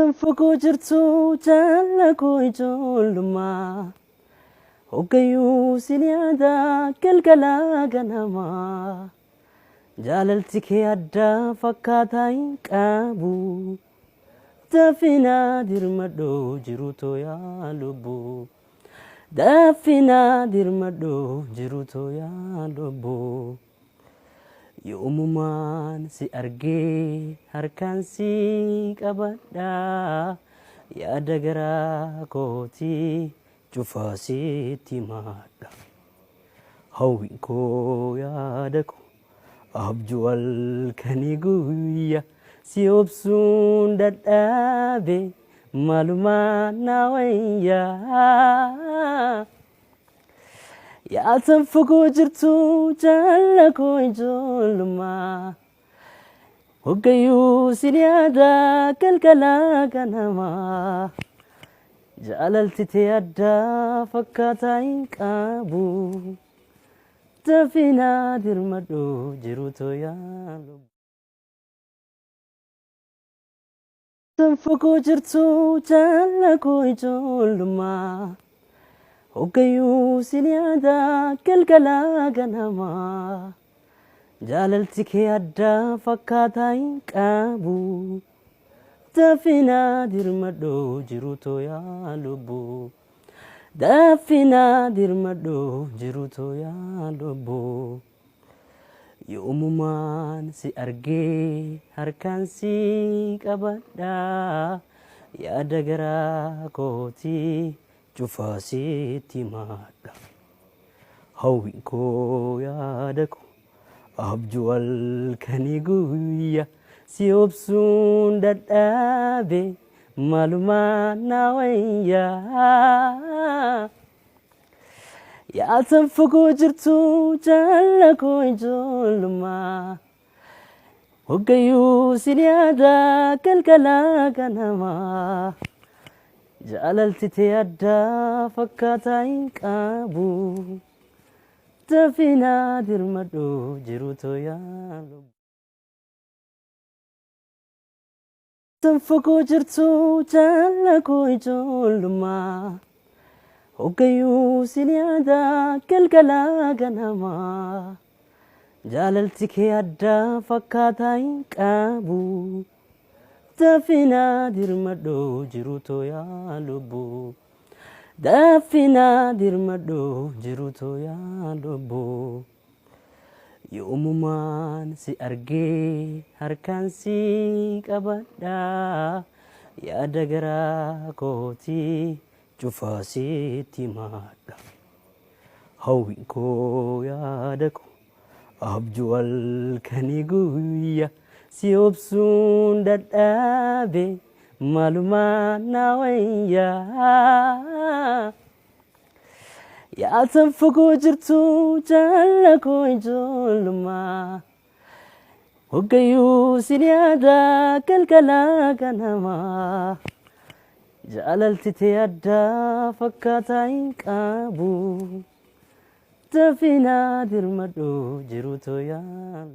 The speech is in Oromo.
tanfaqoo jirtu jaalala koo ijoollummaa hoggayyuu sin yaada galgalaa ganamaa jaalalti kee addaa fakkaataa hin qabu dafina dirmadhoo jiru tooyaa lubbuu dafina dirmadhoo jiru tooyaa lubbuu yoomumaan si argee harkaan si qabadha yaada garaa kootii cufaa sitti madha hawwiin koo yaada koo abjuu halkanii guyyaa si obsuun dadhabe maalumaan na wayyaa yaa tanfaqoo jirtu jaalala koo ijoollummaa hoggayyuu sin yaada galgalaa ganamaa jaalalti tee addaa fakkaataa hin qabu dafina dirmadhoo jiru tooyaa tanfaqoo jirtu jaalala koo ijoollummaa hoggayyuu sin yaada galgalaa ganamaa jaalalti kee addaa fakkaataa hin qabu dafina dirmadhoo jiru tooyaa lubbuu dafina dirmadhoo jiru tooyaa lubbuu yoomumaan si argee harkaan si qabadha yaada garaa kootii cufaa sitti madha hawwiin koo yaada koo abjuu halkanii guyyaa si obsuun dadhabe maalumaan na wayyaa yaa tanfaqoo jirtu jaalala koo ijoollummaa hoggayyuu sin yaada galgalaa ganamaa jaalalti tee addaa fakkaataa hin qabu dafina dirmadhoo jiru tooyaa tanfaqoo jirtu jaalala koo ijoollummaa hoggayyuu sin yaada galgalaa ganamaa jaalalti kee addaa fakkaataa hin qabu dafina dirmadhoo jiru tooyaa lubbuu dafina dirmadhoo jiru tooyaa lubbuu yoomumaan si argee harkaan si qabadha yaada garaa kootii cufaa sitti madha hawwiin koo yaada koo abjuu halkanii guyyaa si obsuun dadhabe maalumaan na wayyaa yaa tanfaqoo jirtu jaalala koo ijoollummaa hoggayyuu sin yaada galgalaa ganamaa jaalalti tee addaa fakkaataa hin qabu dafina dirmadhoo jiru tooyaa